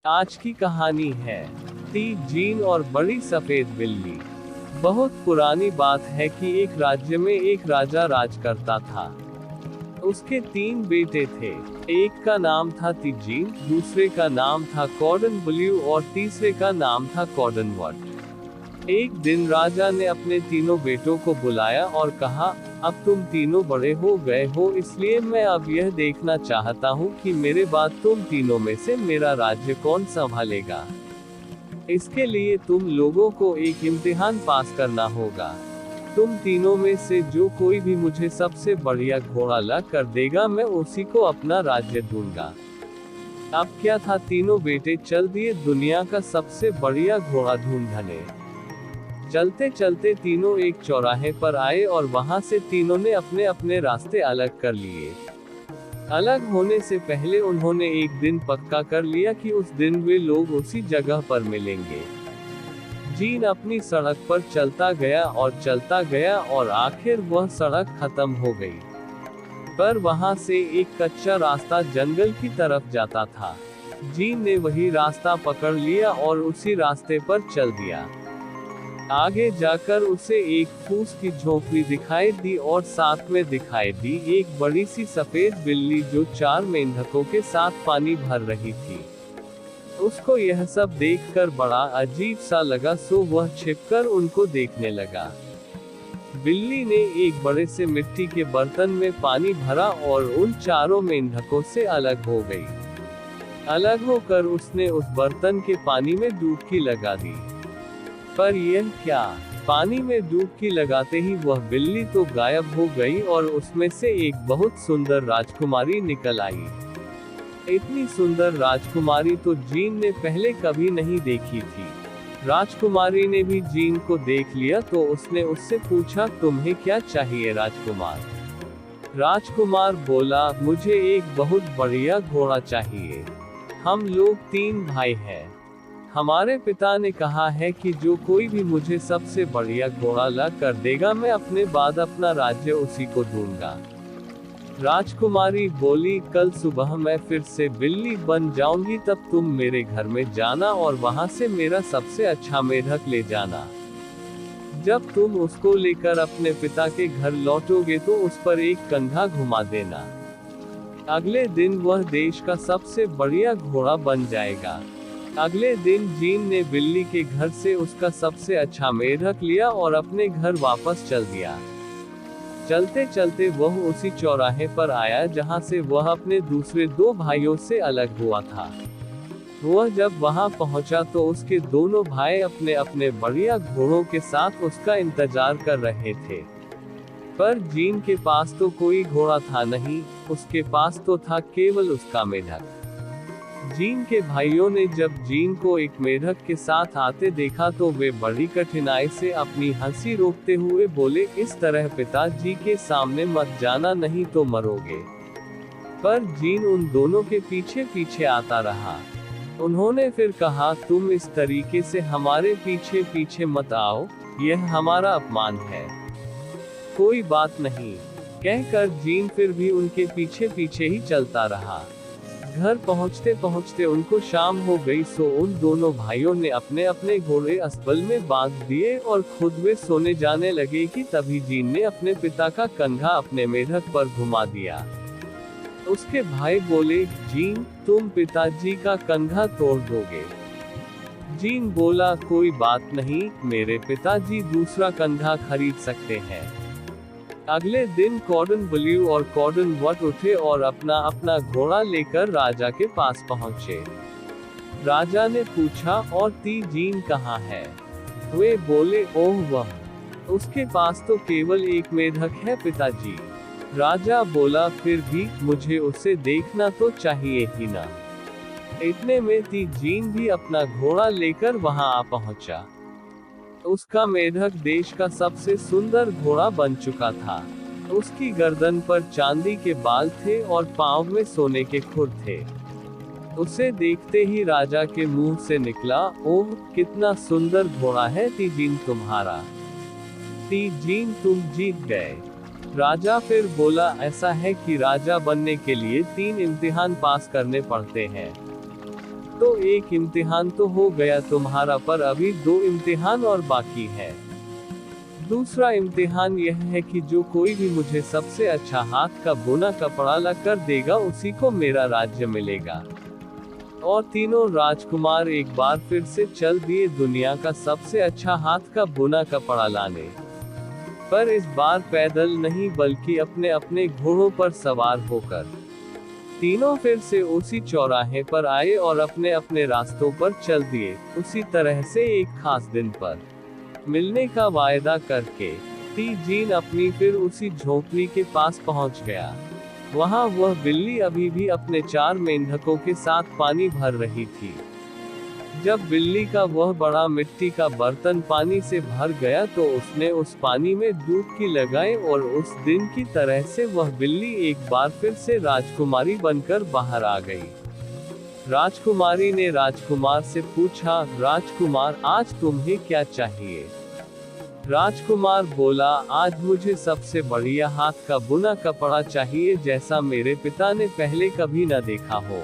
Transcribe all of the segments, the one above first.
आज की कहानी है जीन और बड़ी सफेद बिल्ली। बहुत पुरानी बात है कि एक राज्य में एक राजा राज करता था। उसके 3 बेटे थे। एक का नाम था तीजीन, दूसरे का नाम था कॉर्डन ब्लू और तीसरे का नाम था कॉर्डन वट। एक दिन राजा ने अपने तीनों बेटों को बुलाया और कहा, अब तुम तीनों बड़े हो गए हो, इसलिए मैं अब यह देखना चाहता हूँ कि मेरे बाद तुम तीनों में से मेरा राज्य कौन संभालेगा। इसके लिए तुम लोगों को एक इम्तिहान पास करना होगा। तुम तीनों में से जो कोई भी मुझे सबसे बढ़िया घोड़ा ला कर देगा, मैं उसी को अपना राज्य दूंगा। अब क्या था, तीनों बेटे चल दिए दुनिया का सबसे बढ़िया घोड़ा ढूंढने। चलते चलते तीनों एक चौराहे पर आए और वहां से तीनों ने अपने अपने रास्ते अलग कर लिए। अलग होने से पहले उन्होंने एक दिन पक्का कर लिया कि उस दिन वे लोग उसी जगह पर मिलेंगे। जीन अपनी सड़क पर चलता गया और आखिर वह सड़क खत्म हो गई। पर वहां से एक कच्चा रास्ता जंगल की तरफ जाता था। जीन ने वही रास्ता पकड़ लिया और उसी रास्ते पर चल दिया। आगे जाकर उसे एक फूस की झोपड़ी दिखाई दी और साथ में दिखाई दी एक बड़ी सी सफेद बिल्ली जो 4 मेंढकों के साथ पानी भर रही थी। उसको यह सब देखकर बड़ा अजीब सा लगा, सो वह छिपकर उनको देखने लगा। बिल्ली ने एक बड़े से मिट्टी के बर्तन में पानी भरा और उन 4 मेंढकों से अलग हो गई। अलग होकर उसने उस बर्तन के पानी में डुबकी लगा दी। पर यह क्या, पानी में डुबकी लगाते ही वह बिल्ली तो गायब हो गई और उसमें से एक बहुत सुंदर राजकुमारी निकल आई। इतनी सुंदर राजकुमारी तो जीन ने पहले कभी नहीं देखी थी। राजकुमारी ने भी जीन को देख लिया तो उसने उससे पूछा, तुम्हें क्या चाहिए राजकुमार? राजकुमार बोला, मुझे एक बहुत बढ़िया घोड़ा चाहिए। हम लोग 3 भाई हैं। हमारे पिता ने कहा है कि जो कोई भी मुझे सबसे बढ़िया घोड़ा ला कर देगा, मैं अपने बाद अपना राज्य उसी को दूंगा। राजकुमारी बोली, कल सुबह मैं फिर से बिल्ली बन जाऊंगी, तब तुम मेरे घर में जाना और वहां से मेरा सबसे अच्छा मेढक ले जाना। जब तुम उसको लेकर अपने पिता के घर लौटोगे तो उस पर एक कंघा घुमा देना। अगले दिन वह देश का सबसे बढ़िया घोड़ा बन जाएगा। अगले दिन जीन ने बिल्ली के घर से उसका सबसे अच्छा मेढक लिया और अपने घर वापस चल दिया। चलते चलते वह उसी चौराहे पर आया जहां से वह अपने दूसरे 2 भाइयों से अलग हुआ था। वह जब वहां पहुंचा तो उसके दोनों भाई अपने अपने बढ़िया घोड़ों के साथ उसका इंतजार कर रहे थे। पर जीन के पास तो कोई घोड़ा था नहीं, उसके पास तो था केवल उसका मेढक। जीन के भाइयों ने जब जीन को एक मेढक के साथ आते देखा तो वे बड़ी कठिनाई से अपनी हंसी रोकते हुए बोले, इस तरह पिताजी के सामने मत जाना, नहीं तो मरोगे। पर जीन उन दोनों के पीछे पीछे आता रहा। उन्होंने फिर कहा, तुम इस तरीके से हमारे पीछे पीछे मत आओ, यह हमारा अपमान है। कोई बात नहीं, कहकर जीन फिर भी उनके पीछे पीछे ही चलता रहा। घर पहुंचते पहुंचते उनको शाम हो गई, सो उन दोनों भाइयों ने अपने अपने घोड़े अस्तबल में बांध दिए और खुद वे सोने जाने लगे कि तभी जीन ने अपने पिता का कंघा अपने मेढक पर घुमा दिया। उसके भाई बोले, जीन तुम पिताजी का कंघा तोड़ दोगे। जीन बोला, कोई बात नहीं, मेरे पिताजी दूसरा कंघा खरीद सकते हैं। अगले दिन कॉर्डन ब्लू और कॉर्डन वट उठे और अपना अपना घोड़ा लेकर राजा के पास पहुंचे। राजा ने पूछा, और जीन कहाँ है? वे बोले, ओह वह, उसके पास तो केवल एक मेढक है पिताजी। राजा बोला, फिर भी मुझे उसे देखना तो चाहिए ही ना। इतने में जीन भी अपना घोड़ा लेकर वहां आ पहुंचा। उसका मेढक देश का सबसे सुंदर घोड़ा बन चुका था। उसकी गर्दन पर चांदी के बाल थे और पांव में सोने के खुर थे। उसे देखते ही राजा के मुंह से निकला, ओह कितना सुंदर घोड़ा है जीन तुम्हारा। जीन तुम जीत गए। राजा फिर बोला, ऐसा है कि राजा बनने के लिए 3 इम्तिहान पास करने पड़ते हैं। तो एक इम्तिहान तो हो गया तुम्हारा, पर अभी 2 इम्तिहान और बाकी है। दूसरा इम्तिहान यह है कि जो कोई भी मुझे सबसे अच्छा हाथ का बुना कपड़ा ला कर देगा उसी को मेरा राज्य मिलेगा। और तीनों राजकुमार एक बार फिर से चल दिए दुनिया का सबसे अच्छा हाथ का बुना कपड़ा लाने। पर इस बार पैदल नहीं बल्कि अपने अपने घोड़ों पर सवार होकर। तीनों फिर से उसी चौराहे पर आए और अपने अपने रास्तों पर चल दिए, उसी तरह से एक खास दिन पर मिलने का वायदा करके। तीजीन अपनी फिर उसी झोपड़ी के पास पहुंच गया। वहां वह बिल्ली अभी भी अपने 4 मेंढकों के साथ पानी भर रही थी। जब बिल्ली का वह बड़ा मिट्टी का बर्तन पानी से भर गया तो उसने उस पानी में डुबकी लगाई और उस दिन की तरह से वह बिल्ली एक बार फिर से राजकुमारी बनकर बाहर आ गई। राजकुमारी ने राजकुमार से पूछा, राजकुमार आज तुम्हें क्या चाहिए? राजकुमार बोला, आज मुझे सबसे बढ़िया हाथ का बुना कपड़ा चाहिए जैसा मेरे पिता ने पहले कभी न देखा हो।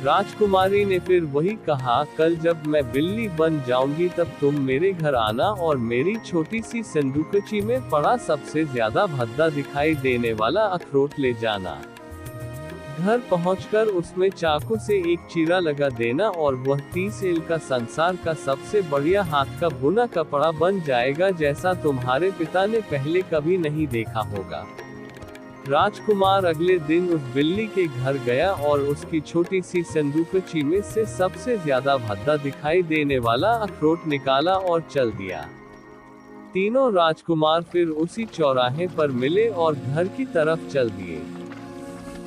राजकुमारी ने फिर वही कहा, कल जब मैं बिल्ली बन जाऊंगी तब तुम मेरे घर आना और मेरी छोटी सी संदूकची में पड़ा सबसे ज्यादा भद्दा दिखाई देने वाला अखरोट ले जाना। घर पहुंचकर उसमें चाकू से एक चीरा लगा देना और वह 30 एल का संसार का सबसे बढ़िया हाथ का बुना कपड़ा बन जाएगा जैसा तुम्हारे पिता ने पहले कभी नहीं देखा होगा। राजकुमार अगले दिन उस बिल्ली के घर गया और उसकी छोटी सी संदूकची में से सबसे ज्यादा भद्दा दिखाई देने वाला अखरोट निकाला और चल दिया। तीनों राजकुमार फिर उसी चौराहे पर मिले और घर की तरफ चल दिए।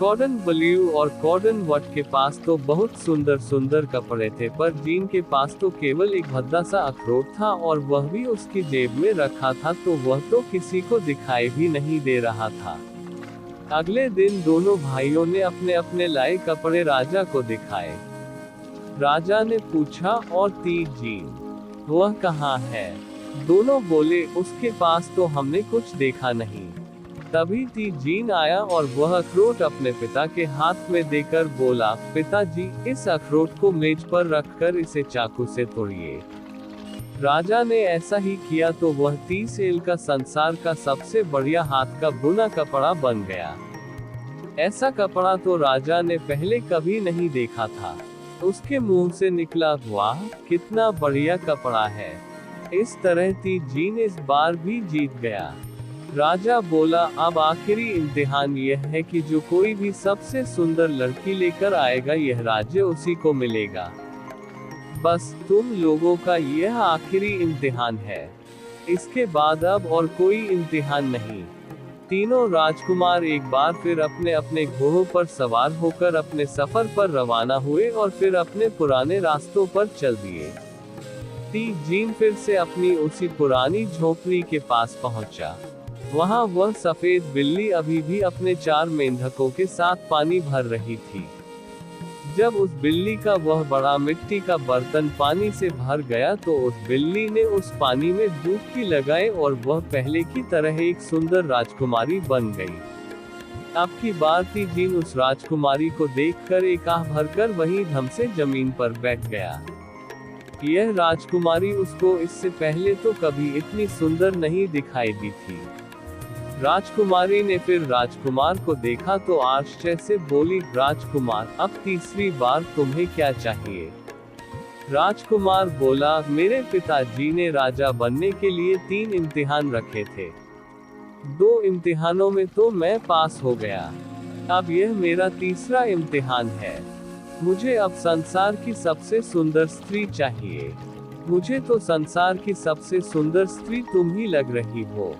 कॉर्डन ब्लू और कॉर्डन वट के पास तो बहुत सुंदर सुंदर कपड़े थे, पर जीन के पास तो केवल एक भद्दा सा अखरोट था और वह भी उसकी जेब में रखा था, तो वह तो किसी को दिखाई भी नहीं दे रहा था। अगले दिन दोनों भाइयों ने अपने अपने लाए कपड़े राजा को दिखाए। राजा ने पूछा, और तीजीन वह कहाँ है? दोनों बोले, उसके पास तो हमने कुछ देखा नहीं। तभी तीजीन आया और वह अखरोट अपने पिता के हाथ में देकर बोला, पिताजी, इस अखरोट को मेज पर रखकर इसे चाकू से तोड़िए। राजा ने ऐसा ही किया तो वह 30 एल का संसार का सबसे बढ़िया हाथ का बुना कपड़ा बन गया। ऐसा कपड़ा तो राजा ने पहले कभी नहीं देखा था। उसके मुंह से निकला, वाह कितना बढ़िया कपड़ा है। इस तरह तीजीन इस बार भी जीत गया। राजा बोला, अब आखिरी इम्तिहान यह है कि जो कोई भी सबसे सुंदर लड़की लेकर आएगा यह राज्य उसी को मिलेगा। बस तुम लोगों का यह आखिरी इम्तिहान है। इसके बाद अब और कोई इम्तिहान नहीं। तीनों राजकुमार एक बार फिर अपने अपने घोड़ों पर सवार होकर अपने सफर पर रवाना हुए और फिर अपने पुराने रास्तों पर चल दिए। तीजीन फिर से अपनी उसी पुरानी झोपड़ी के पास पहुंचा। वहां वह सफेद बिल्ली अभी भी अपने 4 मेंढकों के साथ पानी भर रही थी। जब उस बिल्ली का वह बड़ा मिट्टी का बर्तन पानी से भर गया तो उस बिल्ली ने उस पानी में डुबकी लगाई और वह पहले की तरह एक सुंदर राजकुमारी बन गई। अब की बार तीजीन उस राजकुमारी को देखकर एक आह भरकर वहीं धम से जमीन पर बैठ गया। यह राजकुमारी उसको इससे पहले तो कभी इतनी सुंदर नहीं दिखाई दी थी। राजकुमारी ने फिर राजकुमार को देखा तो आश्चर्य से बोली, राजकुमार, अब तीसरी बार तुम्हें क्या चाहिए? राजकुमार बोला, मेरे पिताजी ने राजा बनने के लिए 3 इम्तिहान रखे थे। 2 इम्तिहानों में तो मैं पास हो गया। अब यह मेरा तीसरा इम्तिहान है। मुझे अब संसार की सबसे सुंदर स्त्री चाहिए। मुझे तो संसार की सबसे सुंदर स्त्री तुम ही लग रही हो।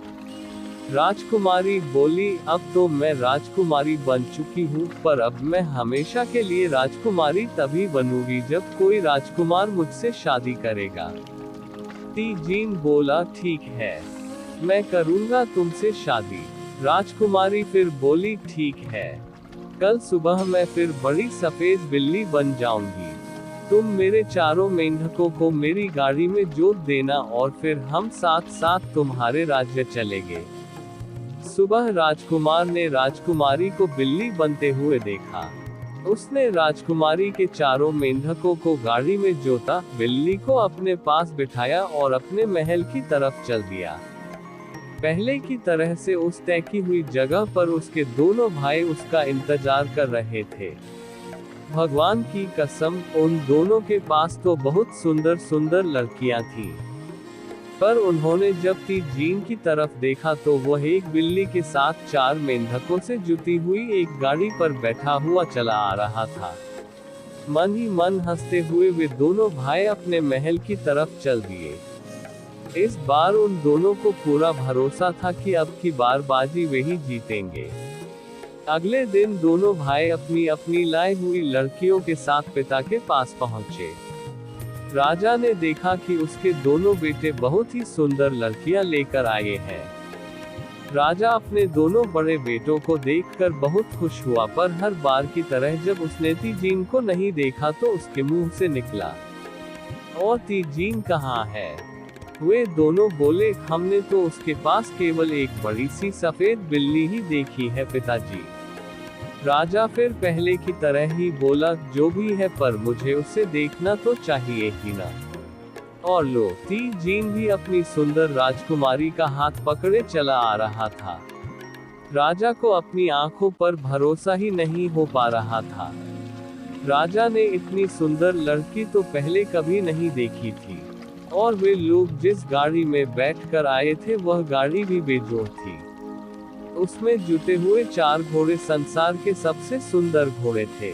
राजकुमारी बोली, अब तो मैं राजकुमारी बन चुकी हूँ, पर अब मैं हमेशा के लिए राजकुमारी तभी बनूंगी जब कोई राजकुमार मुझसे शादी करेगा। तीजीन बोला, ठीक है, मैं करूँगा तुमसे शादी। राजकुमारी फिर बोली, ठीक है, कल सुबह मैं फिर बड़ी सफेद बिल्ली बन जाऊंगी। तुम मेरे 4 मेंढकों को मेरी गाड़ी में जोत देना और फिर हम साथ साथ तुम्हारे राज्य चलेंगे। सुबह राजकुमार ने राजकुमारी को बिल्ली बनते हुए देखा। उसने राजकुमारी के चारों मेंढकों को गाड़ी में जोता, बिल्ली को अपने पास बिठाया और अपने महल की तरफ चल दिया। पहले की तरह से उस तय की हुई जगह पर उसके दोनों भाई उसका इंतजार कर रहे थे। भगवान की कसम, उन दोनों के पास तो बहुत सुंदर सुंदर लड़कियां थीं। पर उन्होंने जब तीजीन की तरफ देखा तो वह एक बिल्ली के साथ 4 मेंढकों से जुटी हुई एक गाड़ी पर बैठा हुआ चला आ रहा था। मन ही मन हंसते हुए वे दोनों भाई अपने महल की तरफ चल दिए। इस बार उन दोनों को पूरा भरोसा था कि अब की बार बाजी वे ही जीतेंगे। अगले दिन दोनों भाई अपनी अपनी लाई हुई लड़कियों के साथ पिता के पास पहुंचे। राजा ने देखा कि उसके दोनों बेटे बहुत ही सुंदर लड़कियां लेकर आए हैं। राजा अपने दोनों बड़े बेटों को देखकर बहुत खुश हुआ, पर हर बार की तरह जब उसने तीजीन को नहीं देखा तो उसके मुंह से निकला, और तीजीन कहाँ है? वे दोनों बोले, हमने तो उसके पास केवल एक बड़ी सी सफेद बिल्ली ही देखी है पिताजी। राजा फिर पहले की तरह ही बोला, जो भी है पर मुझे उसे देखना तो चाहिए ही ना। और लो, तीजीन भी अपनी सुंदर राजकुमारी का हाथ पकड़े चला आ रहा था। राजा को अपनी आंखों पर भरोसा ही नहीं हो पा रहा था। राजा ने इतनी सुंदर लड़की तो पहले कभी नहीं देखी थी, और वे लोग जिस गाड़ी में बैठकर आए थे वह गाड़ी भी बेजोड़ थी। उसमें जुटे हुए 4 घोड़े संसार के सबसे सुंदर घोड़े थे।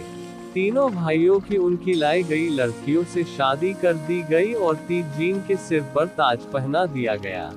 तीनों भाइयों की उनकी लाई गई लड़कियों से शादी कर दी गई और तीजीन के सिर पर ताज पहना दिया गया।